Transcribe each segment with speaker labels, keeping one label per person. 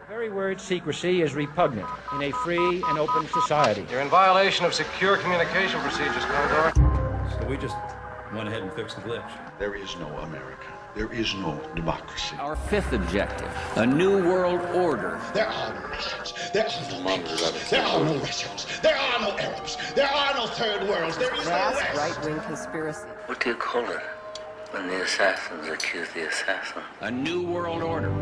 Speaker 1: The very word secrecy is repugnant in a free and open society.
Speaker 2: You're in violation of secure communication procedures, Commodore.
Speaker 3: So we just went ahead and fixed the glitch.
Speaker 4: There is no America. There is no democracy.
Speaker 5: Our fifth objective, a new world order.
Speaker 4: There are no nations. There are no peoples. There are no Russians. There are no Arabs. There are no third worlds. There is no
Speaker 6: Vast
Speaker 4: West.
Speaker 6: right-wing conspiracy.
Speaker 7: What do you call it when the assassins accuse the assassin?
Speaker 5: A new world order.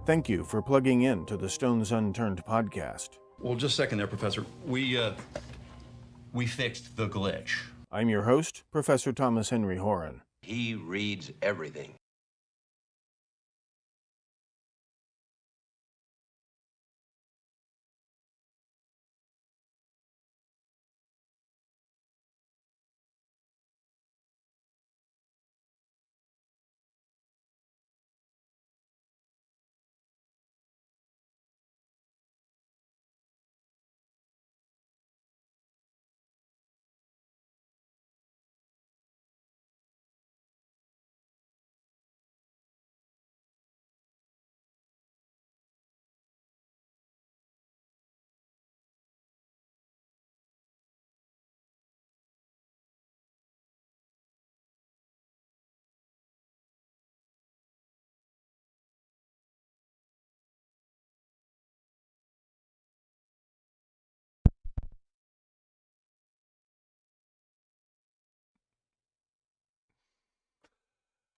Speaker 8: Thank you for plugging in to the Stones Unturned podcast.
Speaker 3: Well, just a second there, Professor. We fixed the glitch.
Speaker 8: I'm your host, Professor Thomas Henry Horan.
Speaker 9: He reads everything.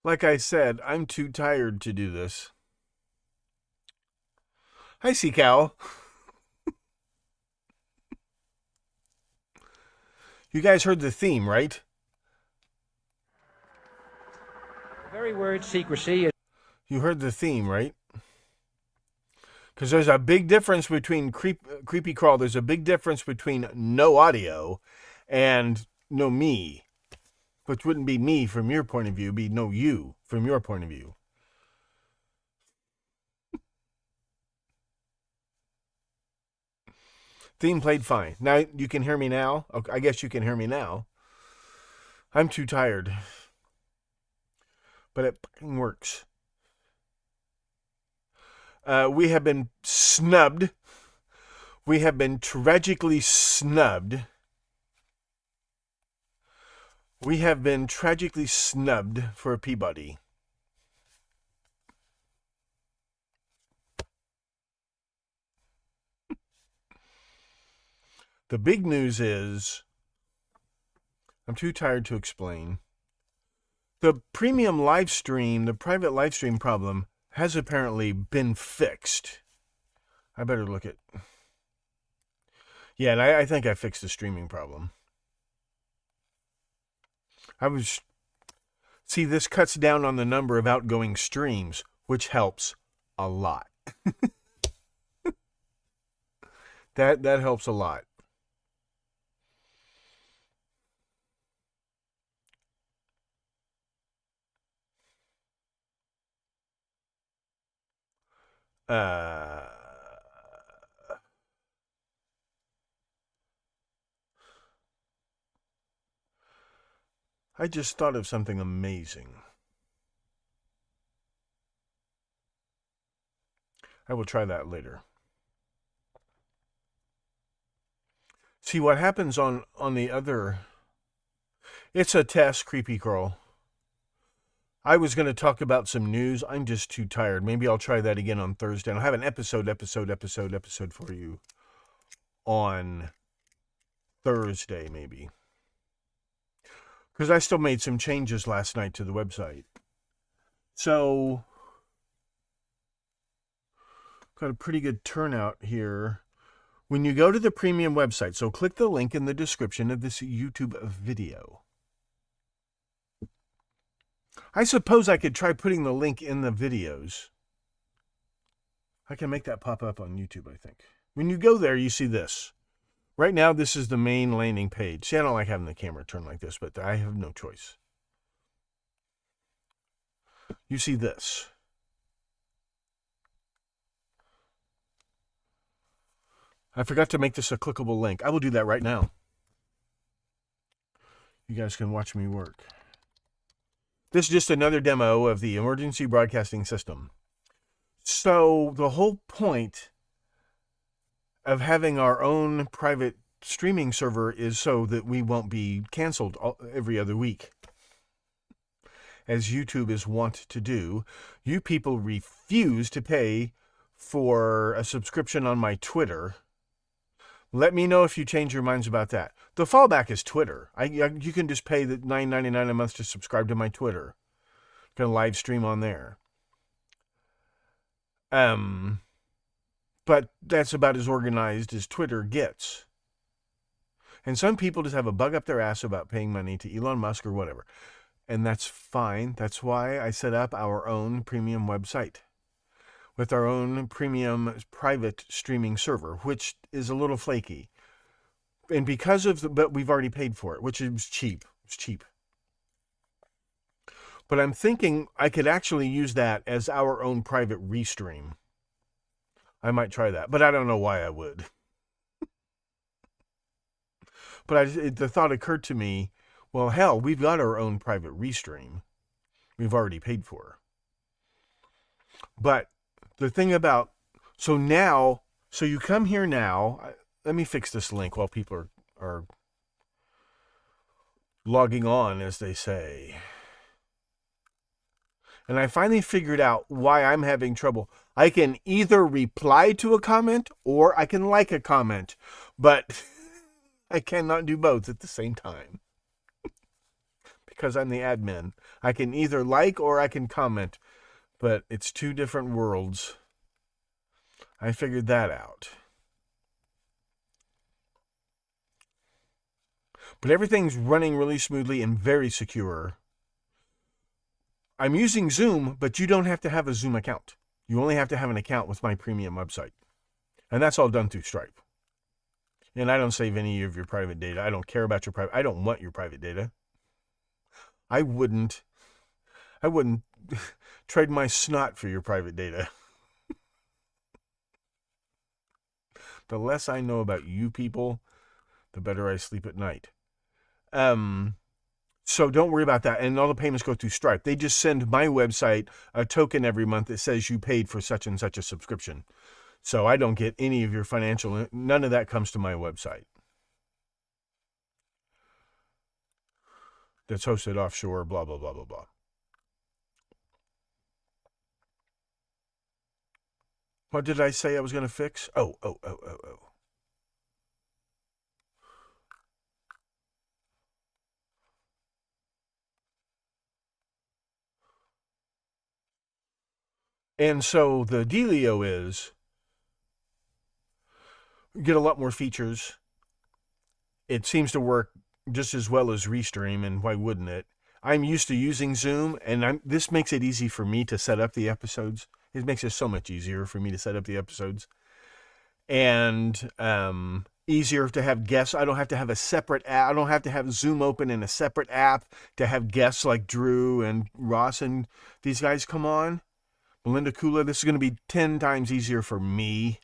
Speaker 8: Like I said, I'm too tired to do this. Hi, Sea Cow. You guys heard the theme, right?
Speaker 1: The very word secrecy is...
Speaker 8: You heard the theme, right? Because there's a big difference between Creepy Crawl. There's a big difference between no audio and no me. Which wouldn't be me from your point of view, be no you from your point of view. Theme played fine. Now you can hear me now? Okay, I guess you can hear me now. I'm too tired. But it fucking works. We have been snubbed. We have been tragically snubbed. We have been tragically snubbed for a Peabody. The big news is, I'm too tired to explain. The premium live stream, the private live stream problem, has apparently been fixed. I better look at... Yeah, and I think I fixed the streaming problem. See, this cuts down on the number of outgoing streams, which helps a lot. That helps a lot. I just thought of something amazing. I will try that later. See what happens on the other... It's a test, Creepy Crawl. I was going to talk about some news. I'm just too tired. Maybe I'll try that again on Thursday. I'll have an episode for you on Thursday, maybe. Because I still made some changes last night to the website. So, got a pretty good turnout here. When you go to the premium website, so click the link in the description of this YouTube video. I suppose I could try putting the link in the videos. I can make that pop up on YouTube, I think. When you go there, you see this. Right now, this is the main landing page. See, I don't like having the camera turn like this, but I have no choice. You see this. I forgot to make this a clickable link. I will do that right now. You guys can watch me work. This is just another demo of the emergency broadcasting system. So the whole point of having our own private streaming server is so that we won't be canceled every other week, as YouTube is wont to do. You people refuse to pay for a subscription on my Twitter. Let me know if you change your minds about that. The fallback is Twitter. You can just pay the $9.99 a month to subscribe to my Twitter. You can live stream on there. But that's about as organized as Twitter gets. And some people just have a bug up their ass about paying money to Elon Musk or whatever. And that's fine. That's why I set up our own premium website with our own premium private streaming server, which is a little flaky. And because of but we've already paid for it, which is cheap. It's cheap. But I'm thinking I could actually use that as our own private restream. I might try that, but I don't know why I would. But the thought occurred to me, well, hell, we've got our own private restream. We've already paid for. But the thing about, so you come here now. Let me fix this link while people are logging on, as they say. And I finally figured out why I'm having trouble. I can either reply to a comment or I can like a comment, but I cannot do both at the same time. Because I'm the admin. I can either like or I can comment, but it's two different worlds. I figured that out. But everything's running really smoothly and very secure. I'm using Zoom, but you don't have to have a Zoom account. You only have to have an account with my premium website. And that's all done through Stripe. And I don't save any of your private data. I don't care about your private. I don't want your private data. I wouldn't trade my snot for your private data. The less I know about you people, the better I sleep at night. So don't worry about that. And all the payments go through Stripe. They just send my website a token every month that says you paid for such and such a subscription. So I don't get any of your financial, none of that comes to my website. That's hosted offshore, blah, blah, blah, blah, blah. What did I say I was going to fix? Oh. And so the dealio is, get a lot more features. It seems to work just as well as Restream, and why wouldn't it? I'm used to using Zoom, and this makes it easy for me to set up the episodes. It makes it so much easier for me to set up the episodes. And easier to have guests. I don't have to have a separate app. I don't have to have Zoom open in a separate app to have guests like Drew and Ross and these guys come on. Melinda Kula, this is going to be 10 times easier for me.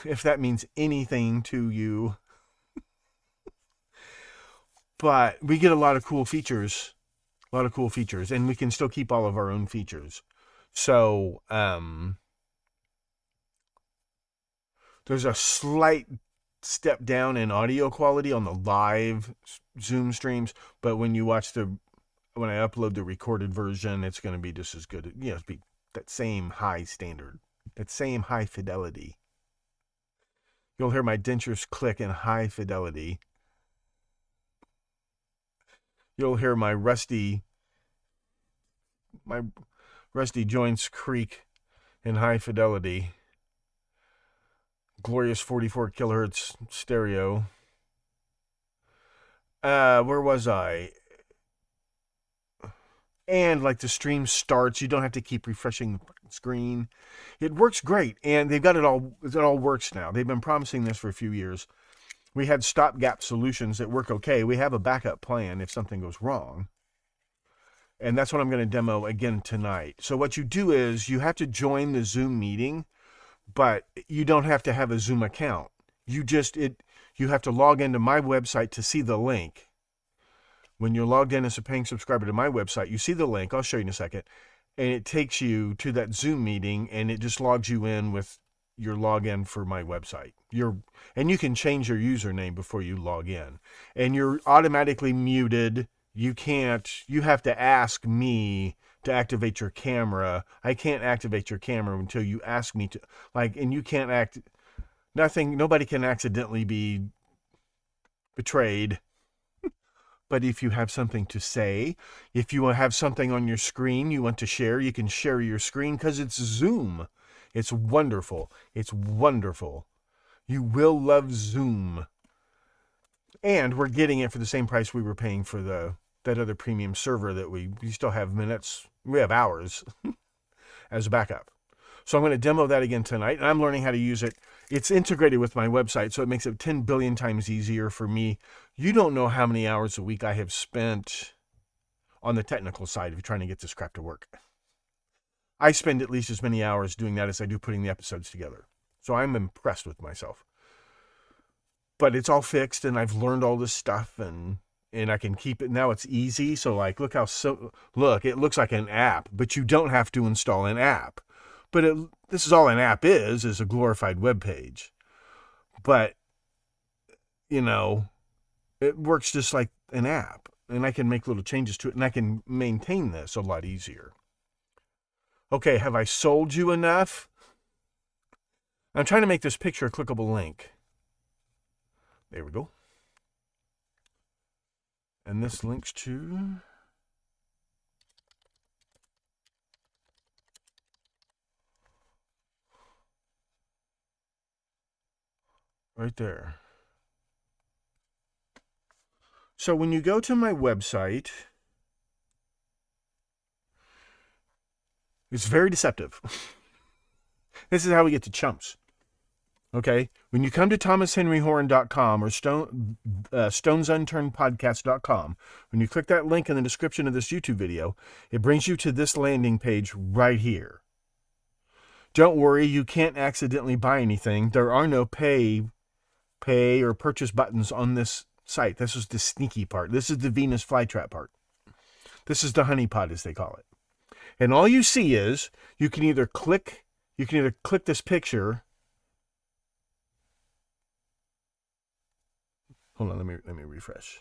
Speaker 8: If that means anything to you. But we get a lot of cool features. And we can still keep all of our own features. So, there's a slight step down in audio quality on the live Zoom streams, but when you watch when I upload the recorded version, it's going to be just as good. It's be that same high standard, that same high fidelity. You'll hear my dentures click in high fidelity. You'll hear my rusty joints creak in high fidelity. Glorious 44 kilohertz stereo. Where was I? And like the stream starts, you don't have to keep refreshing the screen. It works great, and they've got it all works now. They've been promising this for a few years. We had stopgap solutions that work okay. We have a backup plan if something goes wrong. And that's what I'm going to demo again tonight. So what you do is you have to join the Zoom meeting, but you don't have to have a Zoom account. You have to log into my website to see the link. When you're logged in as a paying subscriber to my website, you see the link. I'll show you in a second. And it takes you to that Zoom meeting, and it just logs you in with your login for my website. And you can change your username before you log in. And you're automatically muted. You have to ask me to activate your camera. I can't activate your camera until you ask me to. And you can't nobody can accidentally be betrayed. But if you have something to say, if you have something on your screen you want to share, you can share your screen because it's Zoom. It's wonderful. It's wonderful. You will love Zoom. And we're getting it for the same price we were paying for that other premium server that we still have minutes. We have hours as a backup. So I'm going to demo that again tonight, and I'm learning how to use it. It's integrated with my website, so it makes it 10 billion times easier for me. You don't know how many hours a week I have spent on the technical side of trying to get this crap to work. I spend at least as many hours doing that as I do putting the episodes together. So I'm impressed with myself. But it's all fixed, and I've learned all this stuff, and I can keep it. Now it's easy. So look, it looks like an app, but you don't have to install an app. But this is all an app is a glorified web page. But, it works just like an app. And I can make little changes to it, and I can maintain this a lot easier. Okay, have I sold you enough? I'm trying to make this picture a clickable link. There we go. And this links to... right there. So when you go to my website, it's very deceptive. This is how we get to chumps. Okay? When you come to thomashenryhorn.com or stonesunturnedpodcast.com, when you click that link in the description of this YouTube video, it brings you to this landing page right here. Don't worry, you can't accidentally buy anything. There are no pay or purchase buttons on this site. This is the sneaky part. This is the Venus flytrap part. This is the honeypot, as they call it. And all you see is you can either click this picture. Hold on, let me refresh.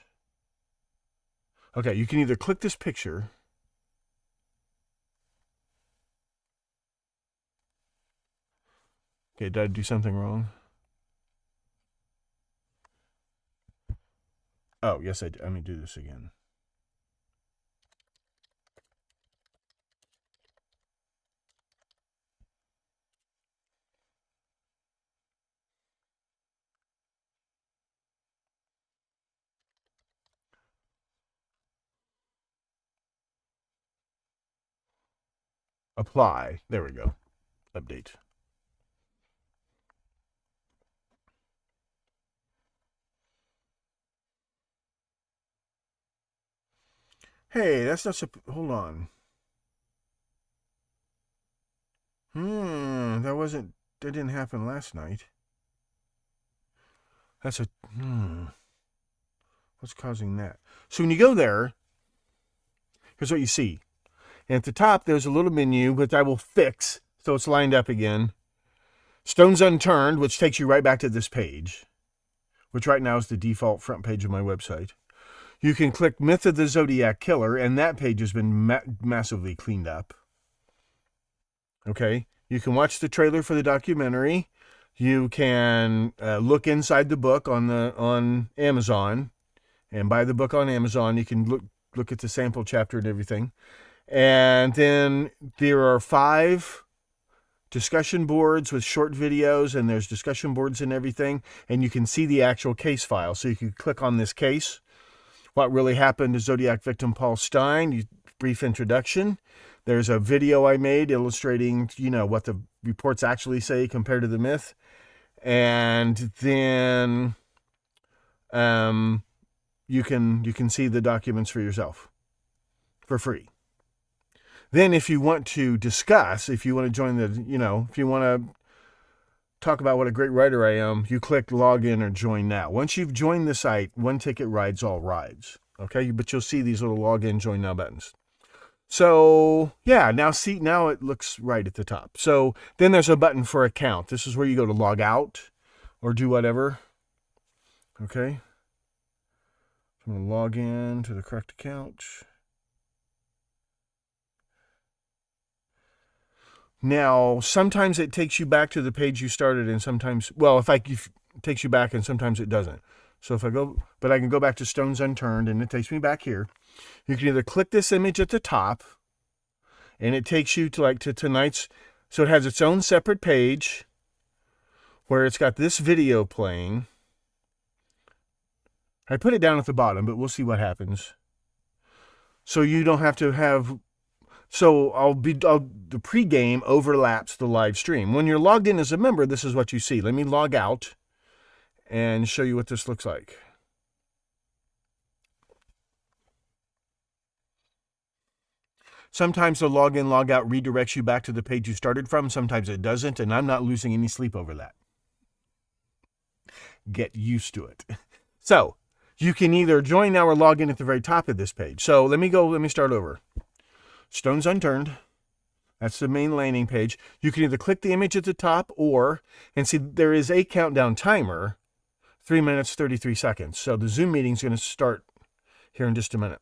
Speaker 8: Okay, you can either click this picture. Okay, did I do something wrong? Oh, yes, I did. Let me do this again. Apply. There we go. Update. Hey, that's not hold on. That didn't happen last night. What's causing that? So when you go there, here's what you see. And at the top, there's a little menu, which I will fix, so it's lined up again. Stones Unturned, which takes you right back to this page, which right now is the default front page of my website. You can click Myth of the Zodiac Killer, and that page has been massively cleaned up. Okay? You can watch the trailer for the documentary. You can look inside the book on Amazon and buy the book on Amazon. You can look at the sample chapter and everything. And then there are 5 discussion boards with short videos, and there's discussion boards and everything. And you can see the actual case file. So you can click on this case. What really happened to Zodiac victim Paul Stein, brief introduction. There's a video I made illustrating, what the reports actually say compared to the myth. And then you can see the documents for yourself for free. Then if you want to discuss, if you want to join if you want to talk about what a great writer I am, you click log in or join now. Once you've joined the site, one ticket rides all rides. Okay, but you'll see these little login, join now buttons. So yeah, now it looks right at the top. So then there's a button for account. This is where you go to log out or do whatever. Okay. I'm going to log in to the correct account. Now, sometimes it takes you back to the page you started, and sometimes, well, it takes you back, and sometimes it doesn't. So if I go, but I can go back to Stones Unturned, and it takes me back here. You can either click this image at the top, and it takes you to tonight's, so it has its own separate page where it's got this video playing. I put it down at the bottom, but we'll see what happens. So you don't have to have, the pregame overlaps the live stream. When you're logged in as a member, this is what you see. Let me log out and show you what this looks like. Sometimes the login, log out redirects you back to the page you started from. Sometimes it doesn't, and I'm not losing any sleep over that. Get used to it. So you can either join now or log in at the very top of this page. So let me start over. Stones Unturned. That's the main landing page. You can either click the image at the top and see there is a countdown timer, 3 minutes, 33 seconds. So the Zoom meeting is going to start here in just a minute.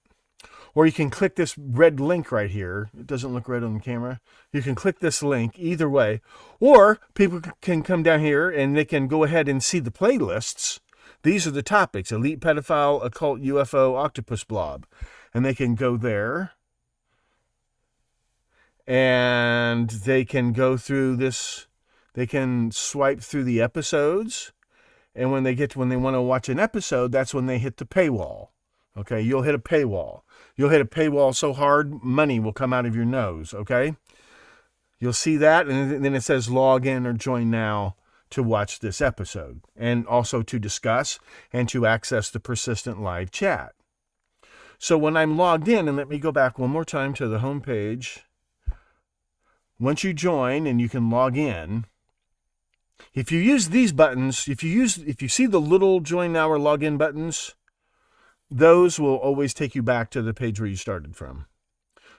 Speaker 8: Or you can click this red link right here. It doesn't look red on the camera. You can click this link either way. Or people can come down here and they can go ahead and see the playlists. These are the topics: elite pedophile, occult, UFO, octopus blob. And they can go there. And they can go through this. They can swipe through the episodes. And when they want to watch an episode, that's when they hit the paywall. Okay, you'll hit a paywall. You'll hit a paywall so hard, money will come out of your nose, okay? You'll see that, and then it says log in or join now to watch this episode, and also to discuss and to access the persistent live chat. So when I'm logged in, and let me go back one more time to the home page. Once you join and you can log in, if you use these buttons, if you see the little join now or log in buttons, those will always take you back to the page where you started from.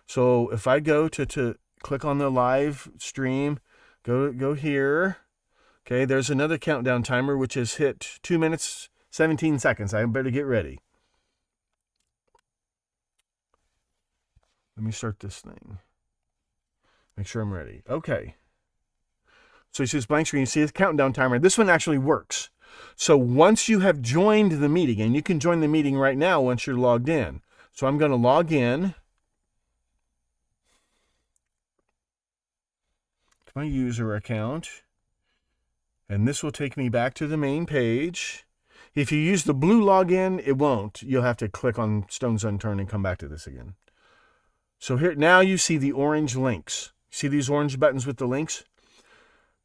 Speaker 8: So if I go to click on the live stream, go here. Okay, there's another countdown timer, which has hit 2 minutes, 17 seconds. I better get ready. Let me start this thing. Make sure I'm ready. Okay. So you see this blank screen, you see this countdown timer. This one actually works. So once you have joined the meeting, and you can join the meeting right now once you're logged in. So I'm going to log in to my user account, and this will take me back to the main page. If you use the blue login, it won't. You'll have to click on Stones Unturned and come back to this again. So here, now you see the orange links. See these orange buttons with the links?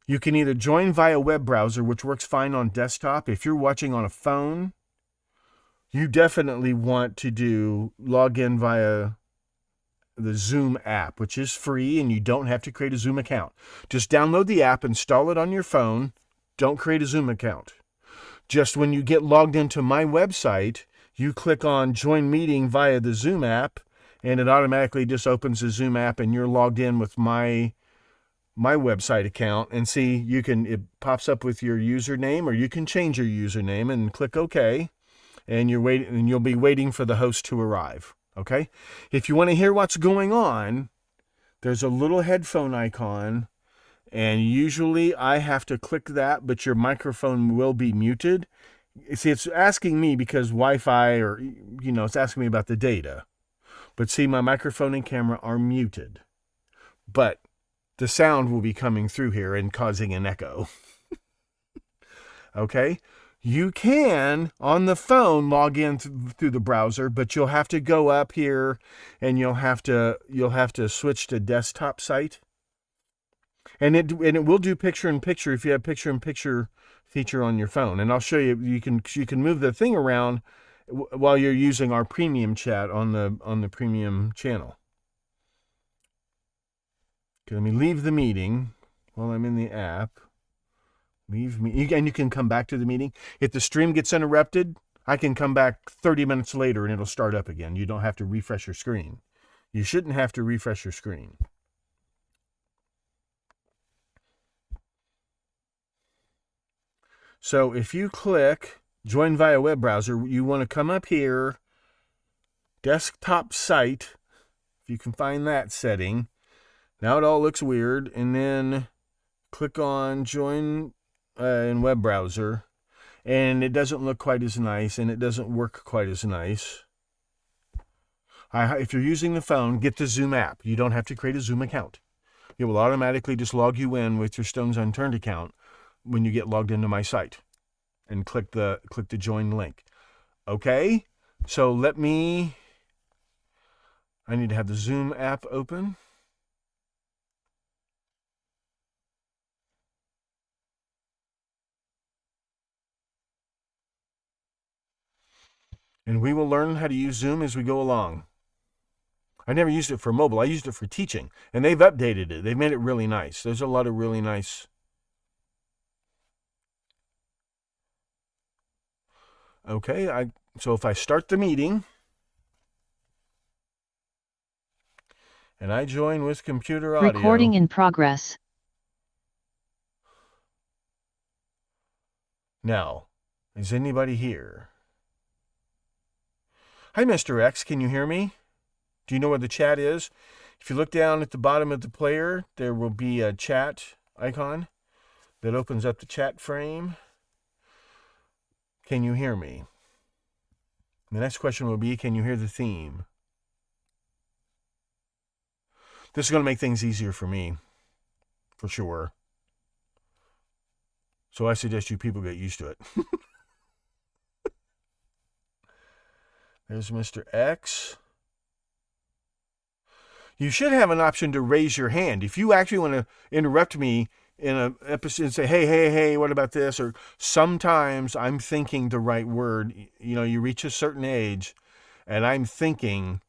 Speaker 8: You can either join via web browser, which works fine on desktop. If you're watching on a phone, you definitely want to log in via the Zoom app, which is free, and you don't have to create a Zoom account. Just download the app, install it on your phone. Don't create a Zoom account. Just when you get logged into my website, you click on Join Meeting via the Zoom app, and it automatically just opens the Zoom app, and you're logged in with my website account, and see, it pops up with your username, or you can change your username and click OK, and you'll be waiting for the host to arrive. Okay? If you want to hear what's going on, there's a little headphone icon, and usually I have to click that, but your microphone will be muted. See, it's asking me because Wi-Fi, or it's asking me about the data. But see, my microphone and camera are muted. But the sound will be coming through here and causing an echo. Okay? You can, on the phone, log in through the browser, but you'll have to go up here and you'll have to switch to desktop site. And it will do picture-in-picture if you have picture-in-picture feature on your phone. And I'll show you, you can move the thing around while you're using our premium chat on the premium channel. Okay, let me leave the meeting while I'm in the app. Leave me, and you can come back to the meeting. If the stream gets interrupted, I can come back 30 minutes later and it'll start up again. You don't have to refresh your screen. You shouldn't have to refresh your screen. So if you click join via web browser, you want to come up here, desktop site, if you can find that setting. Now it all looks weird, and then click on join in web browser, and it doesn't look quite as nice, and it doesn't work quite as nice. If you're using the phone, get the Zoom app. You don't have to create a Zoom account. It will automatically just log you in with your Stones Unturned account when you get logged into my site, and click the join link. Okay, so I need to have the Zoom app open. And we will learn how to use Zoom as we go along. I never used it for mobile. I used it for teaching, and they've updated it. They've made it really nice. There's a lot of really nice. Okay, so if I start the meeting and I join with computer audio.
Speaker 6: Recording in progress.
Speaker 8: Now, is anybody here? Hi, Mr. X, can you hear me? Do you know where the chat is? If you look down at the bottom of the player, there will be a chat icon that opens up the chat frame. Can you hear me? The next question will be, can you hear the theme? This is going to make things easier for me, for sure. So I suggest you people get used to it. There's Mr. X. You should have an option to raise your hand. If you actually want to interrupt me in an episode and say, hey, what about this? Or sometimes I'm thinking the right word. You know, you reach a certain age and I'm thinking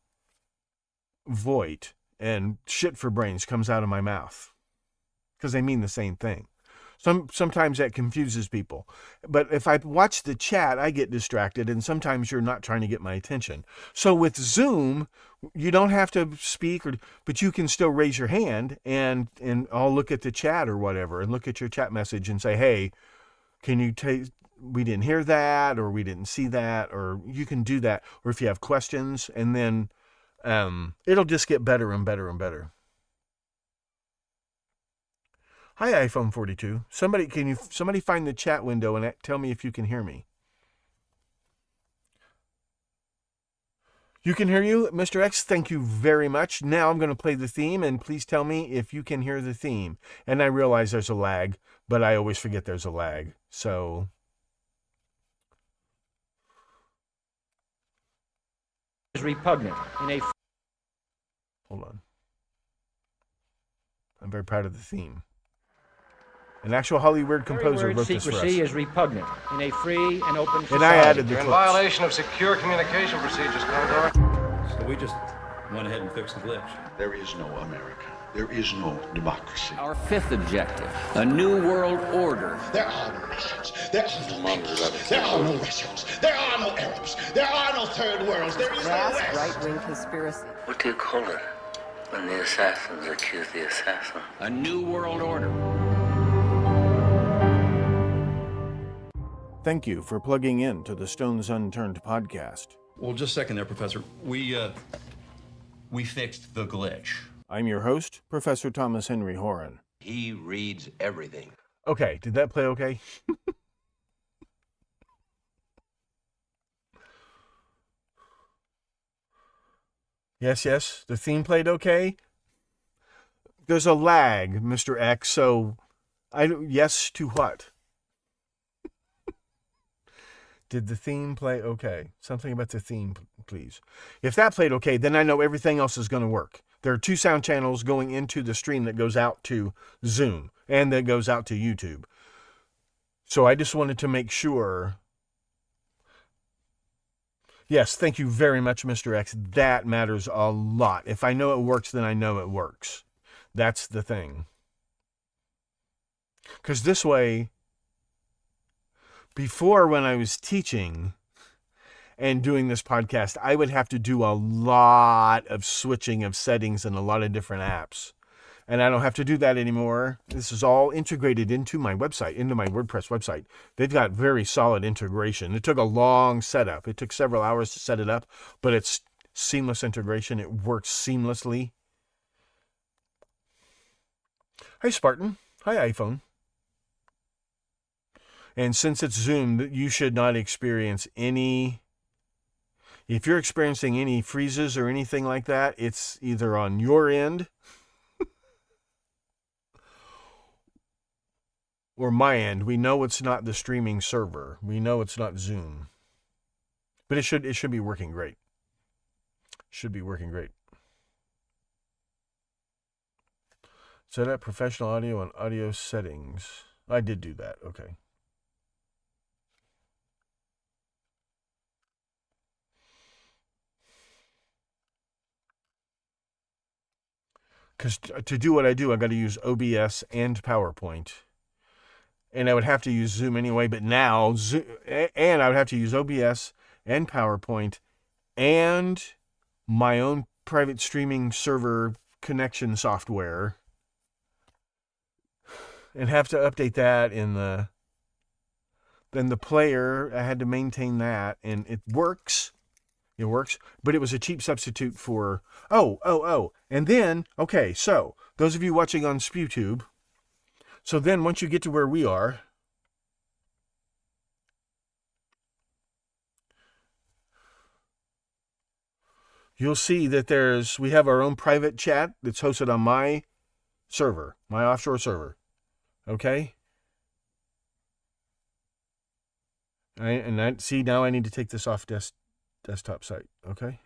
Speaker 8: void, and shit for brains comes out of my mouth because they mean the same thing. Sometimes that confuses people. But if I watch the chat, I get distracted, and sometimes you're not trying to get my attention. So with Zoom, you don't have to speak, but you can still raise your hand, and I'll look at the chat or whatever, and look at your chat message and say, hey, can you we didn't hear that, or we didn't see that, or you can do that. Or if you have questions, and then it'll just get better and better and better. Hi, iPhone 42. Somebody find the chat window and tell me if you can hear me. You can hear you, Mr. X. Thank you very much. Now I'm going to play the theme, and please tell me if you can hear the theme. And I realize there's a lag, but I always forget there's a lag. So
Speaker 1: Is repugnant in a
Speaker 8: hold on. I'm very proud of the theme. An actual Hollywood composer
Speaker 1: word
Speaker 8: wrote this for us.
Speaker 1: secrecy is repugnant in a free and open society.
Speaker 8: And I added the
Speaker 2: You're in
Speaker 8: clips.
Speaker 2: violation of secure communication procedures, Commodore.
Speaker 3: So we just went ahead and fixed the glitch.
Speaker 4: There is no America. There is no democracy.
Speaker 5: Our fifth objective, a new world order.
Speaker 4: There are no nations. There are no peoples. There are no Russians. There are no Arabs. There are no third worlds. There is no
Speaker 10: Vast
Speaker 4: West.
Speaker 10: right-wing conspiracy.
Speaker 7: What do you call it when the assassins accuse the assassin?
Speaker 5: A new world order.
Speaker 8: Thank you for plugging in to the Stones Unturned podcast.
Speaker 3: Well, just a second there, Professor. We fixed the glitch.
Speaker 8: I'm your host, Professor Thomas Henry Horan.
Speaker 9: He reads everything.
Speaker 8: Okay, did that play okay? Yes, the theme played okay. There's a lag, Mr. X, so yes to what? Did the theme play okay? Something about the theme, please. If that played okay, then I know everything else is going to work. There are 2 sound channels going into the stream that goes out to Zoom and that goes out to YouTube. So I just wanted to make sure. Yes, thank you very much, Mr. X. That matters a lot. If I know it works, then I know it works. That's the thing. Because this way, before when I was teaching, and doing this podcast, I would have to do a lot of switching of settings in a lot of different apps. And I don't have to do that anymore. This is all integrated into my website, into my WordPress website. They've got very solid integration. It took a long setup. It took several hours to set it up, but it's seamless integration. It works seamlessly. Hi, Spartan. Hi, iPhone. And since it's Zoom, you should not experience any... If you're experiencing any freezes or anything like that, it's either on your end or my end. We know it's not the streaming server. We know it's not Zoom. But it should be working great. Should be working great. Set up professional audio and audio settings. I did do that. Okay. Because to do what I do, I got to use OBS and PowerPoint. And I would have to use Zoom anyway, but now, and I would have to use OBS and PowerPoint and my own private streaming server connection software, and have to update that in then the player. I had to maintain that, and it works. It works, but it was a cheap substitute for, and then, okay, so, those of you watching on SpewTube, so then once you get to where we are, you'll see that we have our own private chat that's hosted on my server, my offshore server, okay? See, now I need to take this off desktop site, okay?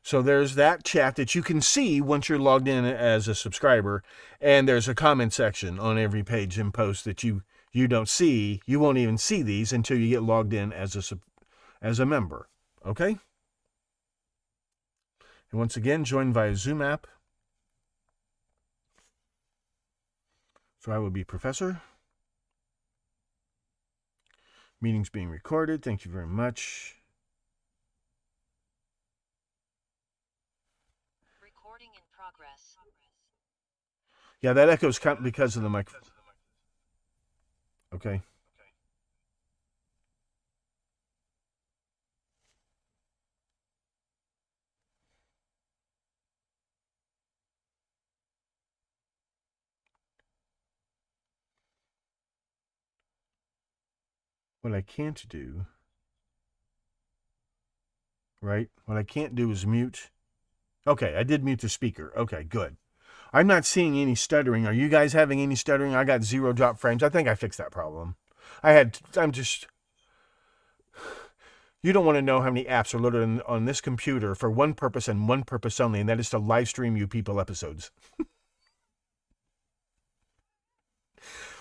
Speaker 8: So there's that chat that you can see once you're logged in as a subscriber, and there's a comment section on every page and post that you don't see. You won't even see these until you get logged in as a member, okay? And once again, join via Zoom app. So I will be Professor. Meeting's being recorded. Thank you very much.
Speaker 6: Recording in progress.
Speaker 8: Yeah, that echoes because of the microphone. Okay. What I can't do, right? What I can't do is mute. Okay, I did mute the speaker. Okay, good. I'm not seeing any stuttering. Are you guys having any stuttering? I got 0 drop frames. I think I fixed that problem. You don't want to know how many apps are loaded on this computer for one purpose and one purpose only, and that is to live stream you people episodes.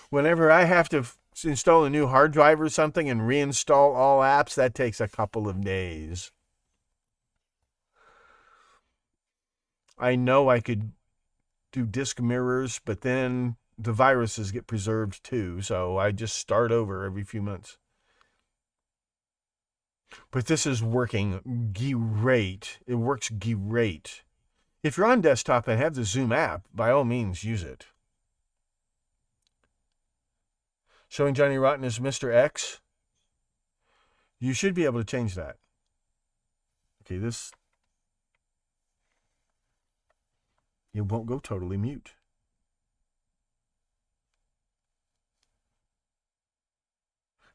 Speaker 8: Whenever I have to install a new hard drive or something and reinstall all apps, that takes a couple of days. I know I could do disk mirrors, but then the viruses get preserved too, so I just start over every few months. But this is working great. It works great. If you're on desktop and have the Zoom app, by all means use it. Showing Johnny Rotten as Mr. X. You should be able to change that. Okay, it won't go totally mute.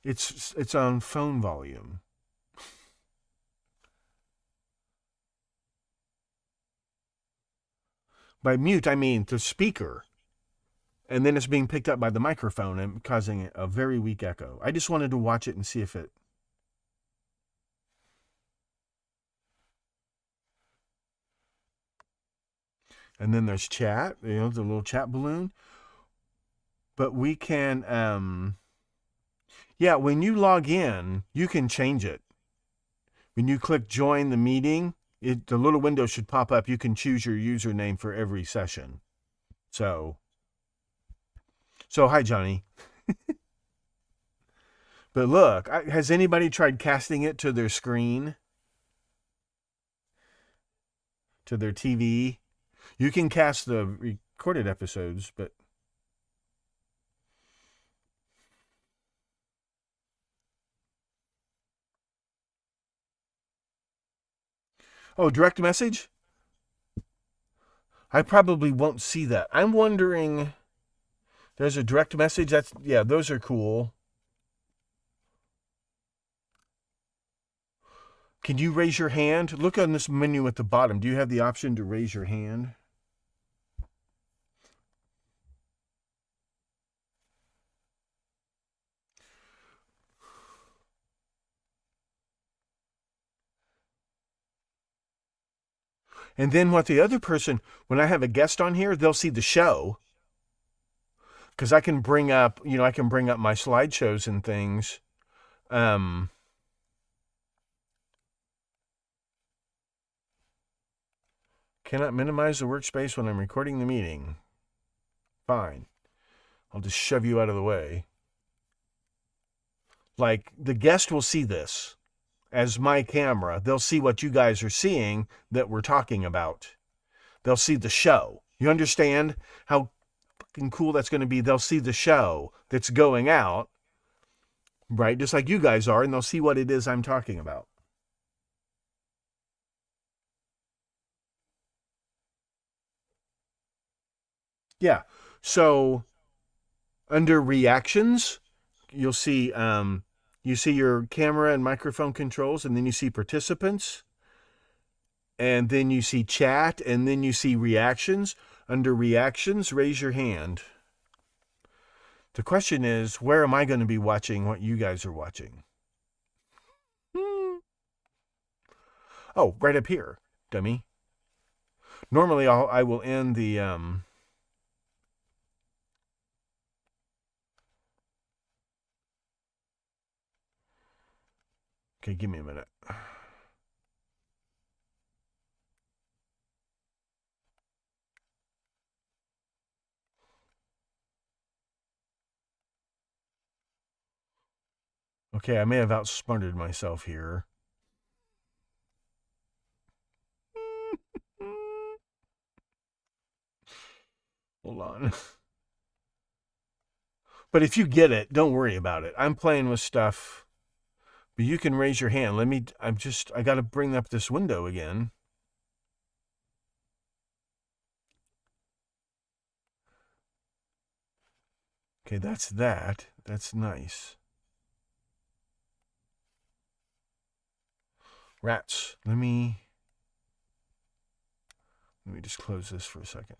Speaker 8: It's on phone volume. By mute, I mean the speaker. And then it's being picked up by the microphone and causing a very weak echo. I just wanted to watch it and see if it... And then there's chat, the little chat balloon. But we can, when you log in, you can change it. When you click join the meeting, the little window should pop up. You can choose your username for every session. So hi, Johnny. But look, has anybody tried casting it to their screen? To their TV? You can cast the recorded episodes, but... Oh, direct message? I probably won't see that. I'm wondering... There's a direct message. Yeah, those are cool. Can you raise your hand? Look on this menu at the bottom. Do you have the option to raise your hand? And then what the other person, when I have a guest on here, they'll see the show. Because I can bring up, I can bring up my slideshows and things. Cannot minimize the workspace when I'm recording the meeting. Fine. I'll just shove you out of the way. Like, the guest will see this as my camera. They'll see what you guys are seeing that we're talking about. They'll see the show. You understand how fucking cool that's going to be? They'll see the show that's going out, right? Just like you guys are, and they'll see what it is I'm talking about. Yeah. So under reactions, you'll see you see your camera and microphone controls, and then you see participants, and then you see chat, and then you see reactions. Under reactions, raise your hand. The question is, where am I going to be watching what you guys are watching? Oh, right up here, dummy. Normally I will end the Okay, give me a minute. Okay, I may have outsmarted myself here. Hold on. But if you get it, don't worry about it. I'm playing with stuff. But you can raise your hand. I got to bring up this window again. Okay, that's that. That's nice. Rats. Let me just close this for a second.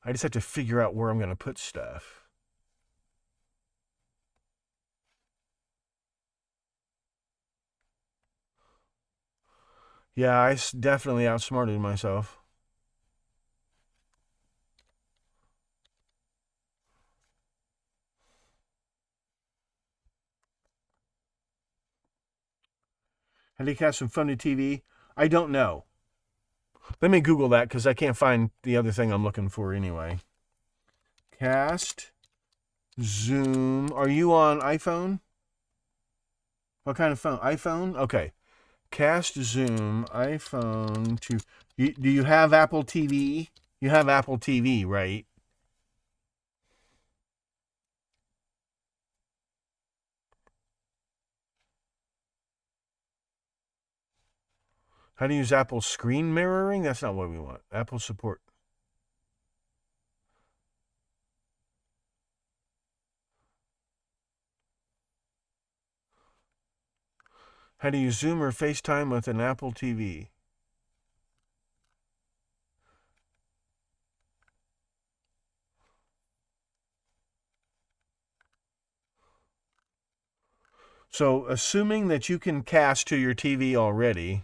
Speaker 8: I just have to figure out where I'm going to put stuff. Yeah, I definitely outsmarted myself. How do you cast some funny TV? I don't know. Let me Google that because I can't find the other thing I'm looking for anyway. Cast, Zoom. Are you on iPhone? What kind of phone? iPhone? Okay. Cast, Zoom, iPhone 2. Do you have Apple TV? You have Apple TV, right? How to use Apple screen mirroring? That's not what we want. Apple support. How do you Zoom or FaceTime with an Apple TV? So, assuming that you can cast to your TV already,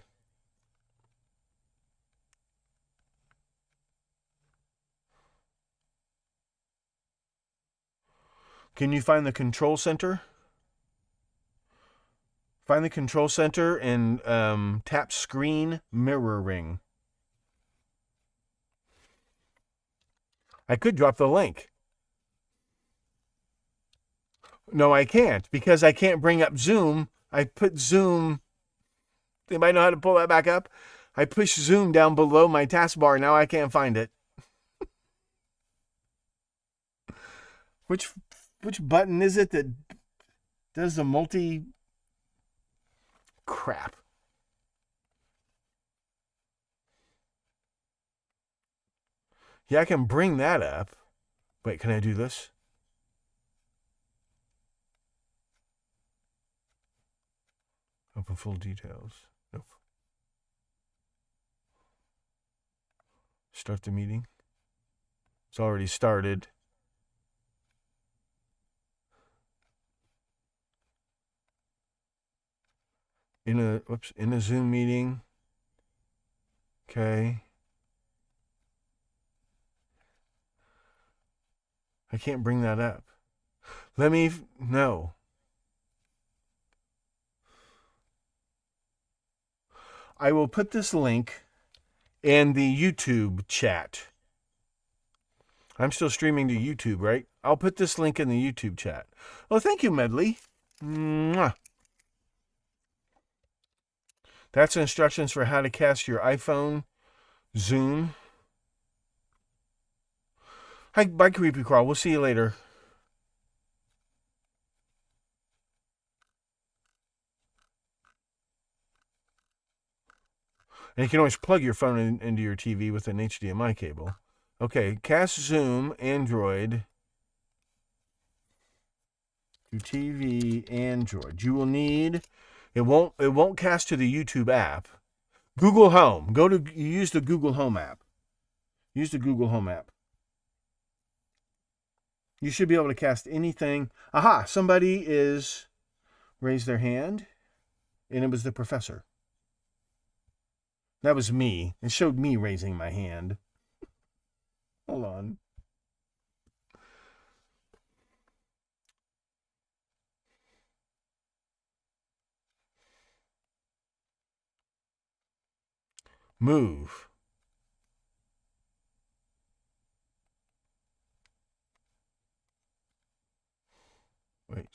Speaker 8: can you find the control center? Find the control center and tap screen mirroring. I could drop the link. No, I can't, because I can't bring up Zoom. I put Zoom. Anybody know how to pull that back up? I push Zoom down below my taskbar. Now I can't find it. Which button is it that does the multi crap? Yeah, I can bring that up. Wait, can I do this? Open full details. Nope. Start the meeting. It's already started. In a Zoom meeting. Okay. I can't bring that up. No. I will put this link in the YouTube chat. I'm still streaming to YouTube, right? I'll put this link in the YouTube chat. Oh, thank you, Medley. Mwah. That's instructions for how to cast your iPhone Zoom. Hi, bye, Creepy Crawl. We'll see you later. And you can always plug your phone into your TV with an HDMI cable. Okay, cast Zoom, Android to TV, Android. You will need, it won't cast to the YouTube app. Google Home. Use the Google Home app. Use the Google Home app. You should be able to cast anything. Aha, somebody raised their hand, and it was the professor. That was me. It showed me raising my hand. Hold on. Move. Wait.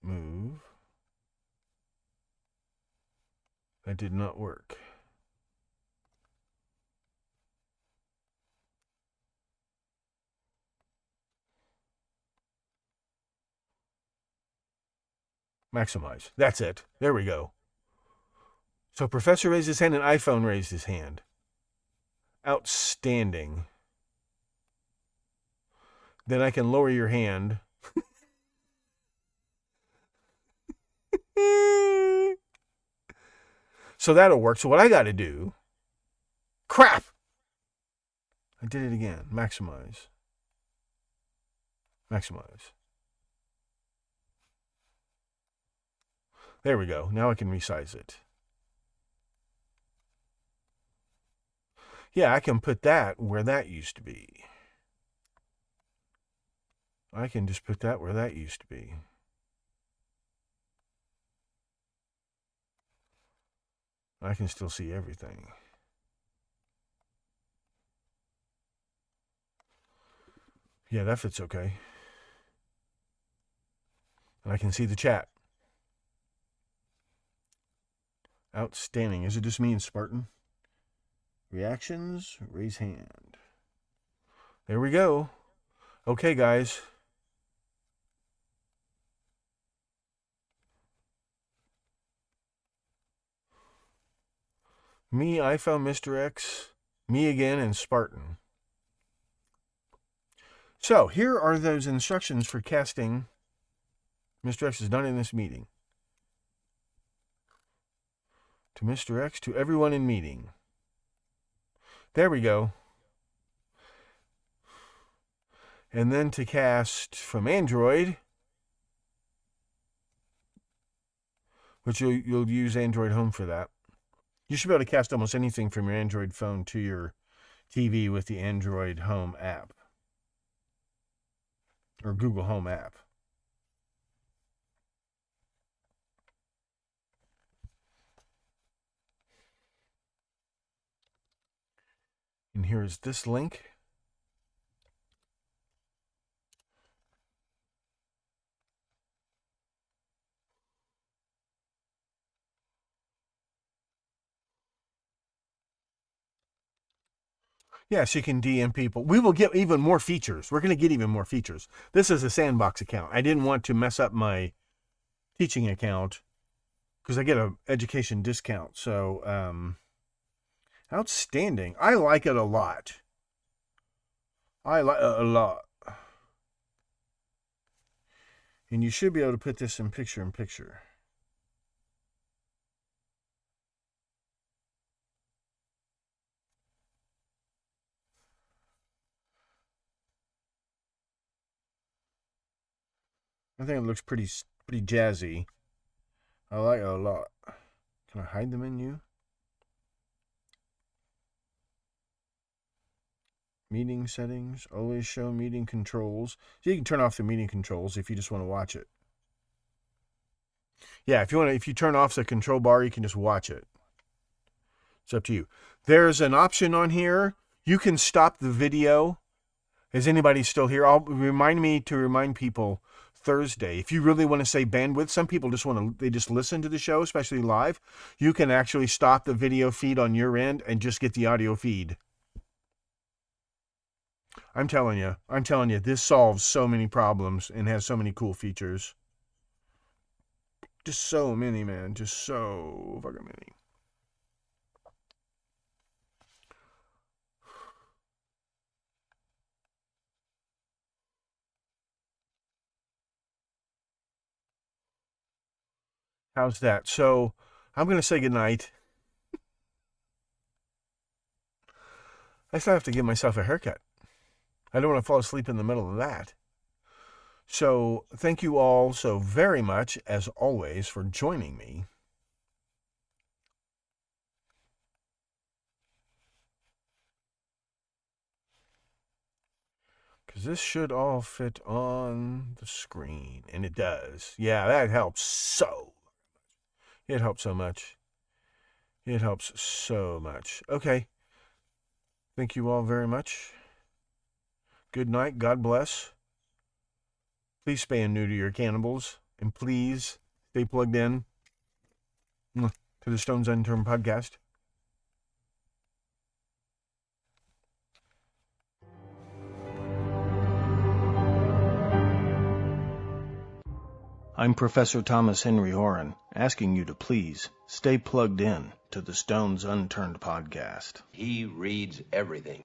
Speaker 8: Move. That did not work. Maximize. That's it. There we go. So Professor raised his hand and iPhone raised his hand. Outstanding. Then I can lower your hand. So that'll work. So what I got to do... Crap! I did it again. Maximize. Maximize. There we go. Now I can resize it. Yeah, I can put that where that used to be. I can just put that where that used to be. I can still see everything. Yeah, that fits okay. And I can see the chat. Outstanding. Is it just me and Spartan? Reactions, raise hand. There we go. Okay, guys. Me, iPhone, Mr. X, me again, and Spartan. So, here are those instructions for casting. Mr. X is not in this meeting. To Mr. X, to everyone in meeting. There we go. And then to cast from Android, which you'll use Android Home for that. You should be able to cast almost anything from your Android phone to your TV with the Android Home app. Or Google Home app. And here is this link. Yes, you can DM people. We will get even more features. We're going to get even more features. This is a sandbox account. I didn't want to mess up my teaching account because I get an education discount. So, outstanding. I like it a lot. I like it a lot. And you should be able to put this in picture. I think it looks pretty jazzy. I like it a lot. Can I hide the menu? Meeting settings, always show meeting controls. So you can turn off the meeting controls if you just want to watch it. Yeah, if you turn off the control bar, you can just watch it. It's up to you. There's an option on here. You can stop the video. Is anybody still here? Remind me to remind people Thursday. If you really want to say bandwidth, some people they just listen to the show, especially live. You can actually stop the video feed on your end and just get the audio feed. I'm telling you, this solves so many problems and has so many cool features. Just so many, man. Just so fucking many. How's that? So, I'm going to say goodnight. I still have to give myself a haircut. I don't want to fall asleep in the middle of that. So, thank you all so very much, as always, for joining me. Because this should all fit on the screen. And it does. Yeah, that helps so. It helps so much. It helps so much. Okay. Thank you all very much. Good night. God bless. Please spay and neuter your cannibals. And please stay plugged in to the Stones Unturned podcast. I'm Professor Thomas Henry Horan, asking you to please stay plugged in to the Stones Unturned podcast.
Speaker 9: He reads everything.